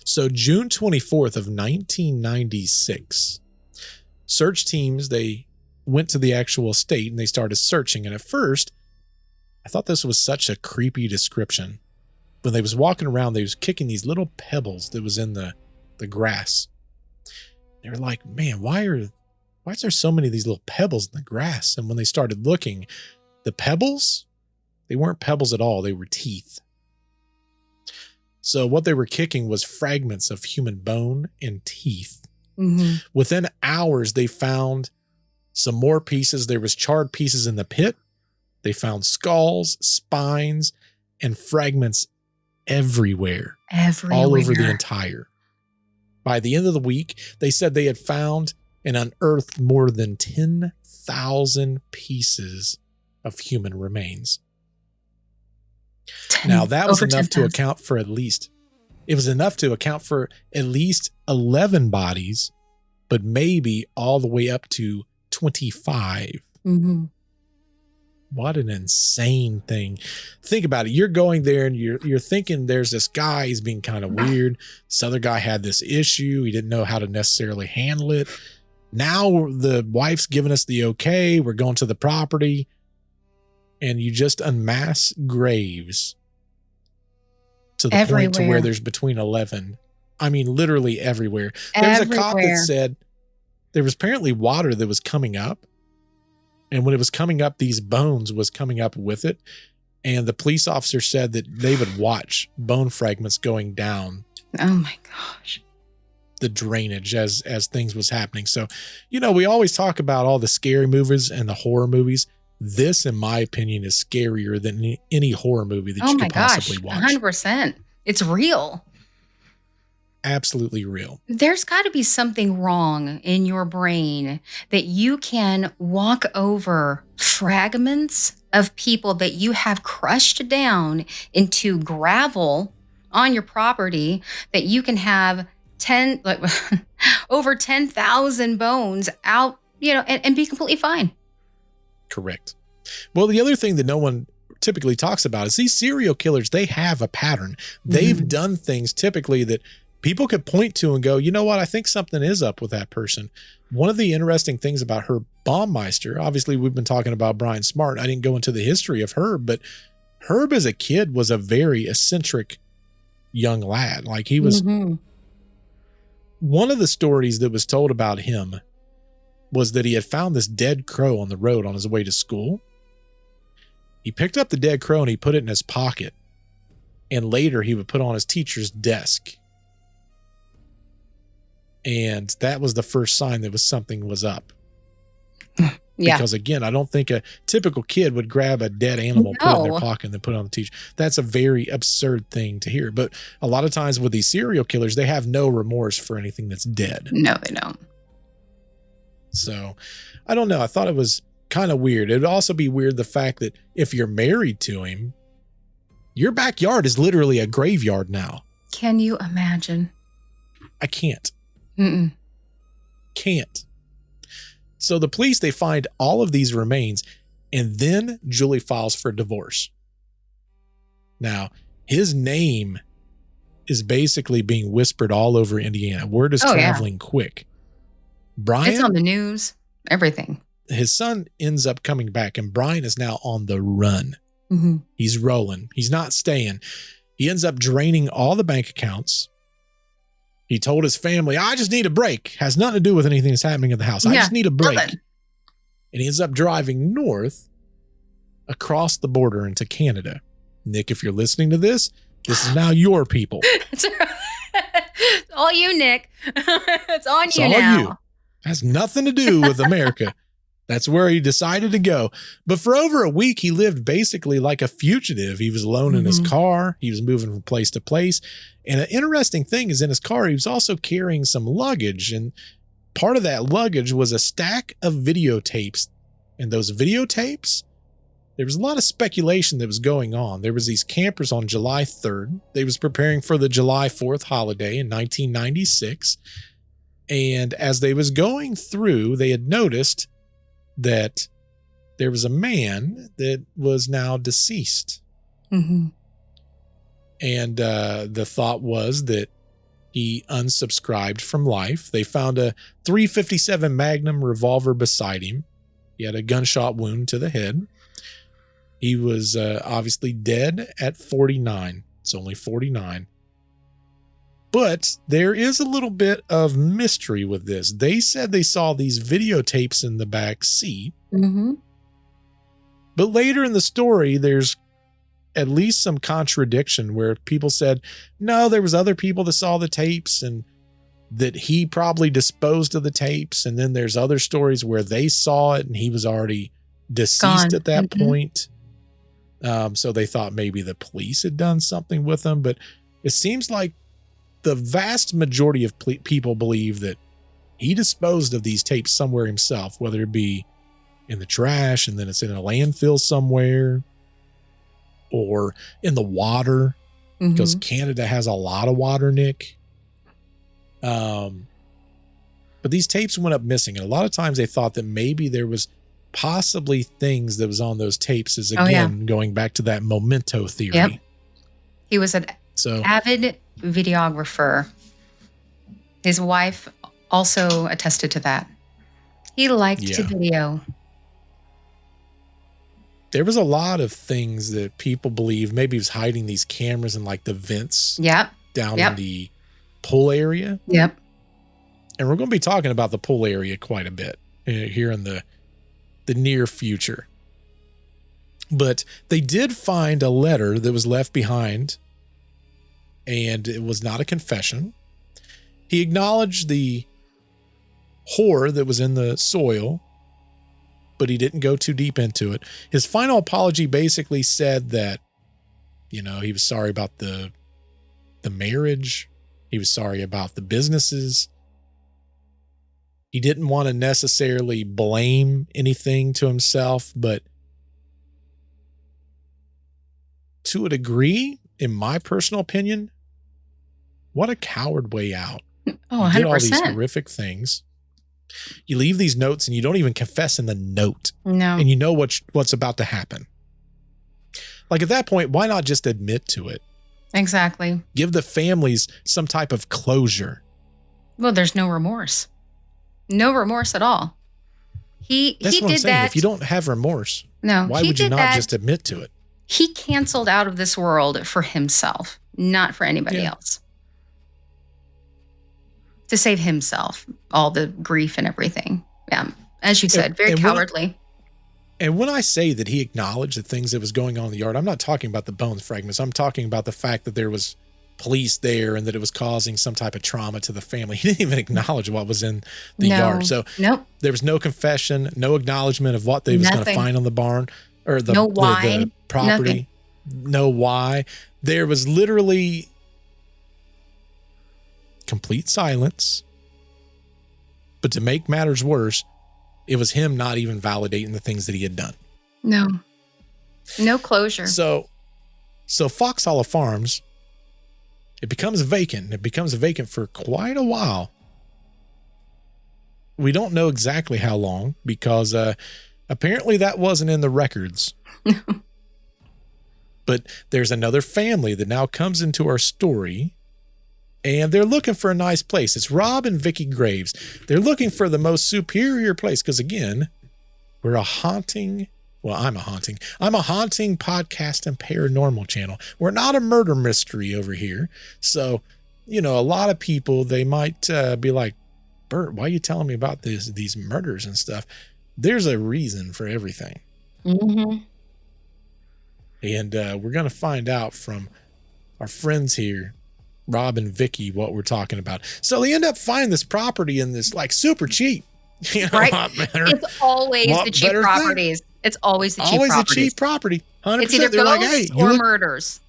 So June 24th of 1996, search teams, they went to the actual estate and they started searching. And at first, I thought this was such a creepy description. When they was walking around, they was kicking these little pebbles that was in the grass. They were like, "Man, why is there so many of these little pebbles in the grass?" And when they started looking, the pebbles, they weren't pebbles at all. They were teeth. So what they were kicking was fragments of human bone and teeth. Mm-hmm. Within hours, they found some more pieces. There was charred pieces in the pit. They found skulls, spines, and fragments everywhere. All over the entire. By the end of the week, they said they had found and unearthed more than 10,000 pieces of human remains. Now, that was enough to account for at least 11 bodies, but maybe all the way up to 25. Mm-hmm. What an insane thing. Think about it. You're going there and you're thinking there's this guy, he's being kind of weird. This other guy had this issue. He didn't know how to necessarily handle it. Now the wife's giving us the okay. We're going to the property. And you just unmask graves to the point to where there's between 11. I mean, literally everywhere. There's a cop that said there was apparently water that was coming up. And when it was coming up, these bones was coming up with it. And the police officer said that they would watch bone fragments going down. Oh my gosh. The drainage as things was happening. So, we always talk about all the scary movies and the horror movies. This, in my opinion, is scarier than any horror movie that you could possibly watch. 100%. It's real. Absolutely real. There's got to be something wrong in your brain that you can walk over fragments of people that you have crushed down into gravel on your property, that you can have over 10,000 bones out, and be completely fine. Correct. Well, the other thing that no one typically talks about is these serial killers, they have a pattern. They've done things typically that people could point to and go, you know what? I think something is up with that person. One of the interesting things about Herb Baumeister, obviously we've been talking about Brian Smart. I didn't go into the history of Herb, but Herb as a kid was a very eccentric young lad. Like he was, one of the stories that was told about him was that he had found this dead crow on the road on his way to school. He picked up the dead crow and he put it in his pocket. And later he would put it on his teacher's desk. And that was the first sign that something was up. Yeah. Because again, I don't think a typical kid would grab a dead animal, put it in their pocket, and then put it on the teacher. That's a very absurd thing to hear. But a lot of times with these serial killers, they have no remorse for anything that's dead. No, they don't. So I don't know. I thought it was kind of weird. It would also be weird the fact that if you're married to him, your backyard is literally a graveyard now. Can you imagine? I can't. Can't. So the police, they find all of these remains, and then Julie files for divorce. Now, his name is basically being whispered all over Indiana. Word is traveling quick. Brian, it's on the news, everything. His son ends up coming back, and Brian is now on the run. He's rolling. He's not staying. He ends up draining all the bank accounts. He told his family, I just need a break. Has nothing to do with anything that's happening at the house. I just need a break. Nothing. And he ends up driving north across the border into Canada. Nick, if you're listening to this is now your people. It's all you, Nick. It's on It's you all now. you. Has nothing to do with America. That's where he decided to go. But for over a week, he lived basically like a fugitive. He was alone in his car. He was moving from place to place. And an interesting thing is in his car, he was also carrying some luggage. And part of that luggage was a stack of videotapes. And those videotapes, there was a lot of speculation that was going on. There was these campers on July 3rd. They was preparing for the July 4th holiday in 1996. And as they was going through, they had noticed that there was a man that was now deceased. And the thought was that he unsubscribed from life. They found a .357 Magnum revolver beside him. He had a gunshot wound to the head. He was obviously dead at 49. It's only 49. But there is a little bit of mystery with this. They said they saw these videotapes in the back seat. But later in the story, there's at least some contradiction where people said, no, there was other people that saw the tapes and that he probably disposed of the tapes. And then there's other stories where they saw it and he was already deceased at that point. So they thought maybe the police had done something with him. But it seems like the vast majority of people believe that he disposed of these tapes somewhere himself, whether it be in the trash and then it's in a landfill somewhere or in the water, because Canada has a lot of water, Nick. But these tapes went up missing. And a lot of times they thought that maybe there was possibly things that was on those tapes is again, going back to that memento theory. He was an avid videographer. His wife also attested to that. He liked to video. There was a lot of things that people believe maybe he was hiding these cameras in like the vents down in the pool area. And we're going to be talking about the pool area quite a bit here in the near future. But they did find a letter that was left behind, and it was not a confession. He acknowledged the horror that was in the soil, but he didn't go too deep into it. His final apology basically said that, you know, he was sorry about the marriage. He was sorry about the businesses. He didn't want to necessarily blame anything to himself, but to a degree, in my personal opinion, what a coward way out. Oh, 100%. You did all these horrific things. You leave these notes and you don't even confess in the note. No. And you know what's about to happen. Like at that point, why not just admit to it? Exactly. Give the families some type of closure. Well, there's no remorse. No remorse at all. That's He what I'm did saying. that. If you don't have remorse, No, why he would you did not that. just admit to it? He canceled out of this world for himself, not for anybody else. To save himself, all the grief and everything. Yeah. As you said, very cowardly. And when I say that he acknowledged the things that was going on in the yard, I'm not talking about the bones fragments. I'm talking about the fact that there was police there and that it was causing some type of trauma to the family. He didn't even acknowledge what was in the yard. So there was no confession, no acknowledgement of what they was going to find on the barn or the property. No why. There was literally complete silence. But to make matters worse, it was him not even validating the things that he had done. No closure. So Fox Hollow Farms, it becomes vacant. It becomes vacant for quite a while. We don't know exactly how long because apparently that wasn't in the records. But there's another family that now comes into our story. And they're looking for a nice place. It's Rob and Vicki Graves. They're looking for the most superior place because, again, I'm a haunting podcast and paranormal channel. We're not a murder mystery over here. So, a lot of people, they might be like, Bert, why are you telling me about these murders and stuff? There's a reason for everything. Mm-hmm. And we're going to find out from our friends here, Rob and Vicki, what we're talking about. So they end up finding this property in this like super cheap, right? It's always the cheap properties. It's always the cheap properties. Always the cheap property. 100%. It's either ghosts or murders.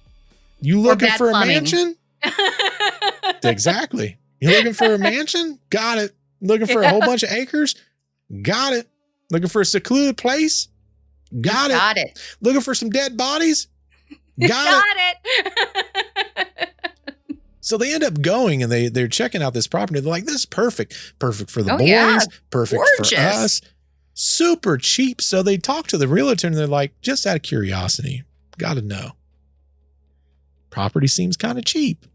You looking for a mansion? Exactly. You looking for a mansion? Got it. Looking for a whole bunch of acres? Got it. Looking for a secluded place? Got it. Looking for some dead bodies? Got it. So they end up going and they're checking out this property. They're like, this is perfect. Perfect for the boys. Perfect for us. Super cheap. So they talk to the realtor and they're like, just out of curiosity, got to know. Property seems kind of cheap.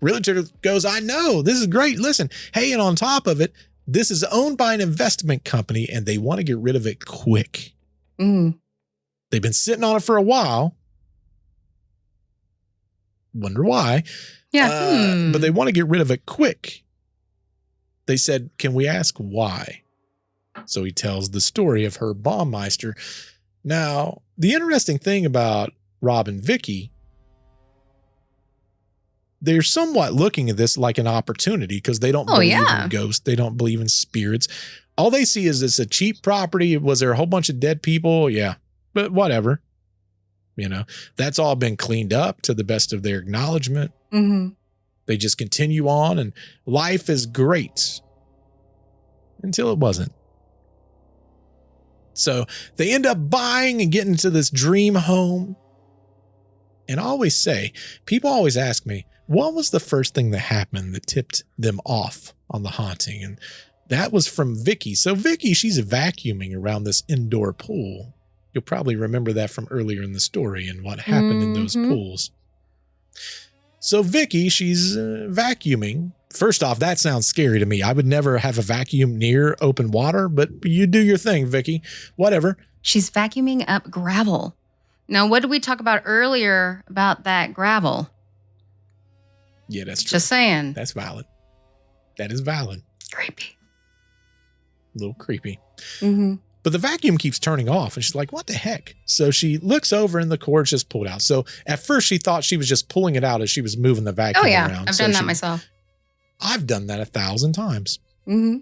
Realtor goes, I know. This is great. Listen, hey, and on top of it, this is owned by an investment company and they want to get rid of it quick. They've been sitting on it for a while. Wonder why. Yeah. But they want to get rid of it quick. They said, can we ask why? So he tells the story of Herbert Baumeister. Now, the interesting thing about Rob and Vicki, they're somewhat looking at this like an opportunity because they don't believe in ghosts. They don't believe in spirits. All they see is it's a cheap property. Was there a whole bunch of dead people? Yeah, but whatever. That's all been cleaned up to the best of their acknowledgement. Mm-hmm. They just continue on and life is great until it wasn't. So they end up buying and getting to this dream home. And I always say, people always ask me, what was the first thing that happened that tipped them off on the haunting? And that was from Vicki. So Vicki, she's vacuuming around this indoor pool. You'll probably remember that from earlier in the story and what happened in those pools. So Vicki, she's vacuuming. First off, that sounds scary to me. I would never have a vacuum near open water, but you do your thing, Vicki. Whatever. She's vacuuming up gravel. Now, what did we talk about earlier about that gravel? Yeah, that's true. Just saying. That's valid. That is valid. Creepy. A little creepy. Mm-hmm. But the vacuum keeps turning off and she's like, what the heck? So she looks over and the cord's just pulled out. So at first she thought she was just pulling it out as she was moving the vacuum around. I've done that myself. I've done that 1,000 times. Mm-hmm.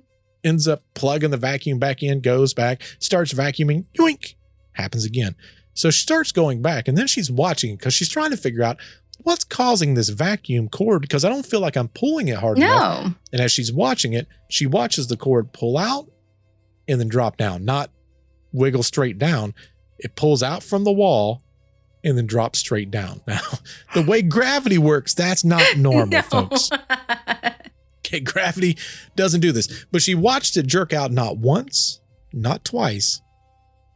Ends up plugging the vacuum back in, goes back, starts vacuuming, yoink, happens again. So she starts going back and then she's watching because she's trying to figure out what's causing this vacuum cord because I don't feel like I'm pulling it hard enough. And as she's watching it, she watches the cord pull out and then drop down, not wiggle straight down. It pulls out from the wall and then drops straight down. Now, the way gravity works, that's not normal, folks. Okay, gravity doesn't do this. But she watched it jerk out not once, not twice,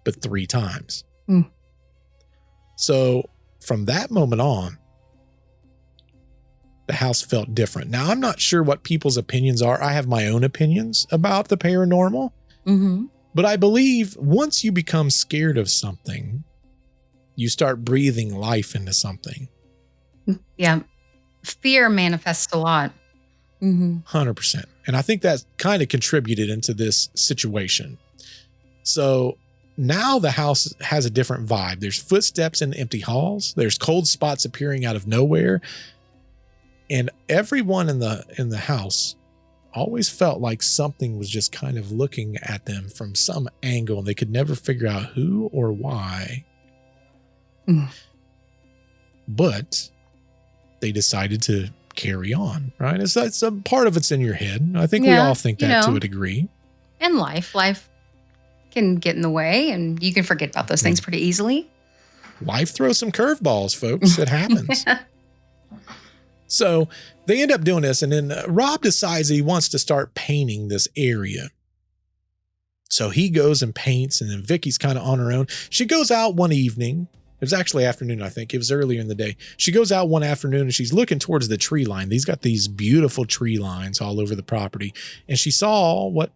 but 3 times. So from that moment on, the house felt different. Now, I'm not sure what people's opinions are. I have my own opinions about the paranormal, but I believe once you become scared of something, you start breathing life into something. Yeah. Fear manifests a lot. 100%. And I think that kind of contributed into this situation. So now the house has a different vibe. There's footsteps in empty halls. There's cold spots appearing out of nowhere. And everyone in the house always felt like something was just kind of looking at them from some angle, and they could never figure out who or why. But they decided to carry on, right? It's a part of it's in your head. I think we all think that to a degree. And life can get in the way, and you can forget about those things pretty easily. Life throws some curveballs, folks. It happens. So they end up doing this, and then Rob decides he wants to start painting this area. So he goes and paints, and then Vicky's kind of on her own. She goes out one evening. It was actually afternoon, I think. It was earlier in the day. She goes out one afternoon and she's looking towards the tree line. He's got these beautiful tree lines all over the property. And she saw what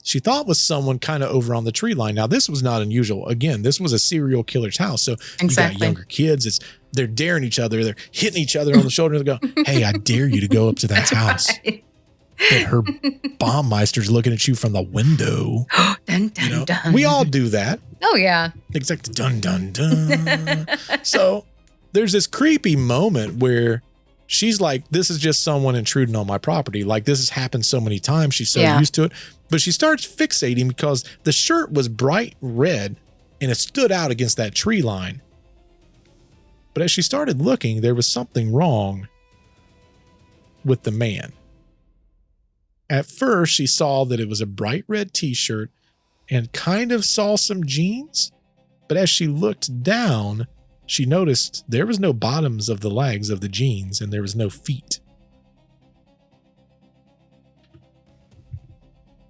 she thought was someone kind of over on the tree line. Now, this was not unusual. Again, this was a serial killer's house. So you got younger kids. They're daring each other. They're hitting each other on the shoulder. They go, hey, I dare you to go up to that house. Right. But Herbert Baumeister's looking at you from the window. Dun, dun, dun. We all do that. Oh, yeah. Exactly. Dun, dun, dun. So there's this creepy moment where she's like, this is just someone intruding on my property. Like, this has happened so many times. She's so used to it. But she starts fixating because the shirt was bright red and it stood out against that tree line. But as she started looking, there was something wrong with the man. At first, she saw that it was a bright red t-shirt and kind of saw some jeans. But as she looked down, she noticed there was no bottoms of the legs of the jeans and there was no feet.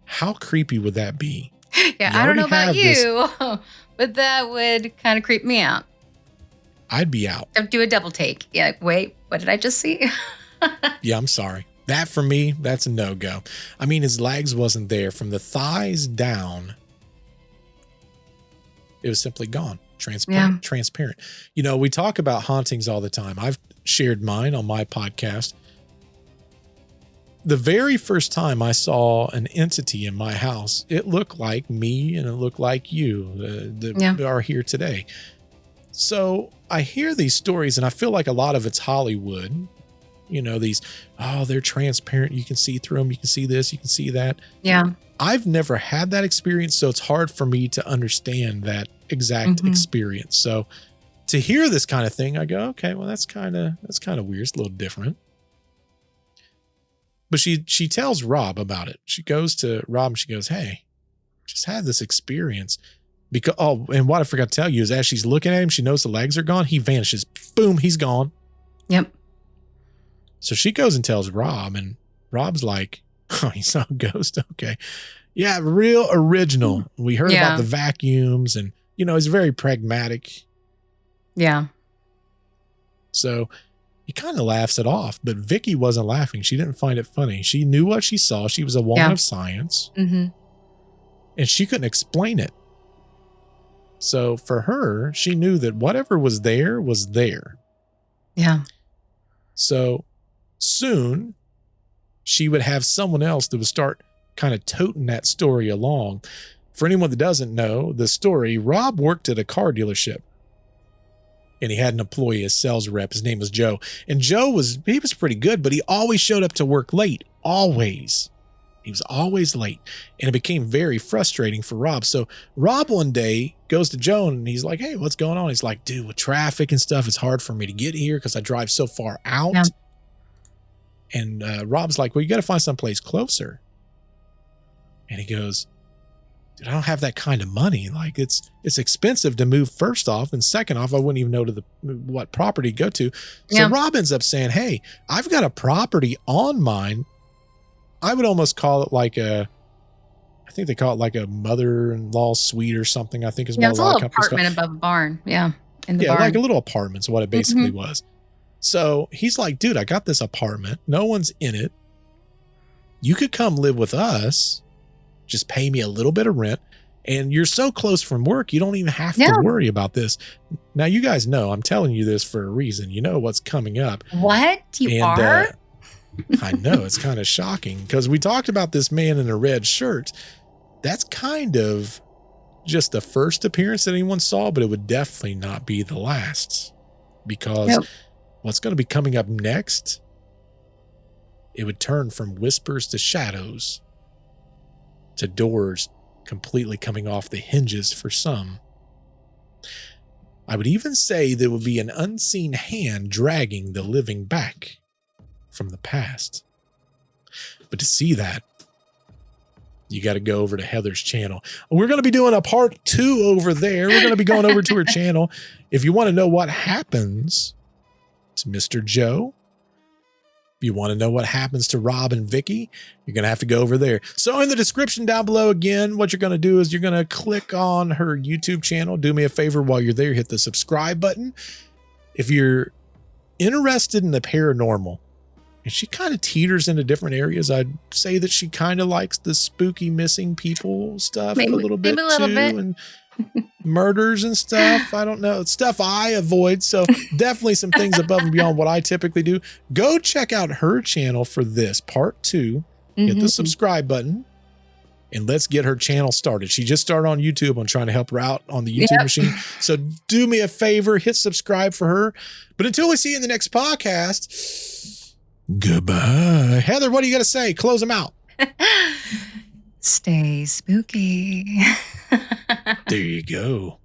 How creepy would that be? Yeah, I don't know about you, but that would kind of creep me out. I'd be out. Do a double take. Yeah, wait, what did I just see? Yeah, I'm sorry. That for me, that's a no-go. I mean, his legs wasn't there. From the thighs down, it was simply gone. Transparent. You know, we talk about hauntings all the time. I've shared mine on my podcast. The very first time I saw an entity in my house, it looked like me and it looked like you that are here today. So I hear these stories and I feel like a lot of it's Hollywood. You know, these, they're transparent. You can see through them. You can see this. You can see that. Yeah. I've never had that experience, so it's hard for me to understand that exact experience. So to hear this kind of thing, I go, okay, well, that's kind of weird. It's a little different. But she tells Rob about it. She goes to Rob and she goes, hey, just had this experience. Because, and what I forgot to tell you is as she's looking at him, she knows the legs are gone. He vanishes. Boom, he's gone. Yep. So she goes and tells Rob, and Rob's like, oh, he saw a ghost. Okay. Yeah, real original. We heard about the vacuums and, he's very pragmatic. Yeah. So he kind of laughs it off, but Vicki wasn't laughing. She didn't find it funny. She knew what she saw. She was a woman of science, and she couldn't explain it. So for her, she knew that whatever was there was there. Yeah. So soon she would have someone else that would start kind of toting that story along. For anyone that doesn't know the story, Rob worked at a car dealership and he had an employee, a sales rep. His name was Joe. And Joe was pretty good, but he always showed up to work late. Always. He was always late. And it became very frustrating for Rob. So Rob one day goes to Joe and he's like, hey, what's going on? He's like, dude, with traffic and stuff, it's hard for me to get here because I drive so far out. Yeah. And Rob's like, well, you got to find someplace closer. And he goes, dude, I don't have that kind of money. Like it's expensive to move first off. And second off, I wouldn't even know what property to go to. So Rob ends up saying, hey, I've got a property on mine. I would almost call it like I think they call it like a mother-in-law suite or something. I think is what a lot of companies call it. Apartment above a barn. Yeah. in the Yeah, like barn. a little apartment's what it basically was. So he's like, dude, I got this apartment. No one's in it. You could come live with us. Just pay me a little bit of rent. And you're so close from work, you don't even have to worry about this. Now, you guys know I'm telling you this for a reason. You know what's coming up. What? You are? I know, it's kind of shocking because we talked about this man in a red shirt. That's kind of just the first appearance that anyone saw, but it would definitely not be the last, because what's going to be coming up next, it would turn from whispers to shadows to doors completely coming off the hinges for some. I would even say there would be an unseen hand dragging the living back from the past. But to see that, you got to go over to Heather's channel. We're going to be doing a part 2 over there. We're going to be going over to her channel. If you want to know what happens to Mr. Joe, if you want to know what happens to Rob and Vicki, you're going to have to go over there. So in the description down below, again, what you're going to do is you're going to click on her YouTube channel. Do me a favor while you're there, hit the subscribe button. If you're interested in the paranormal, and she kind of teeters into different areas, I'd say that she kind of likes the spooky missing people stuff a little bit too. And murders and stuff. I don't know. It's stuff I avoid. So definitely some things above and beyond what I typically do. Go check out her channel for this part 2. Hit the subscribe button and let's get her channel started. She just started on YouTube. I'm trying to help her out on the YouTube machine. So do me a favor, hit subscribe for her. But until we see you in the next podcast, goodbye. Heather, what do you got to say? Close them out. Stay spooky. There you go.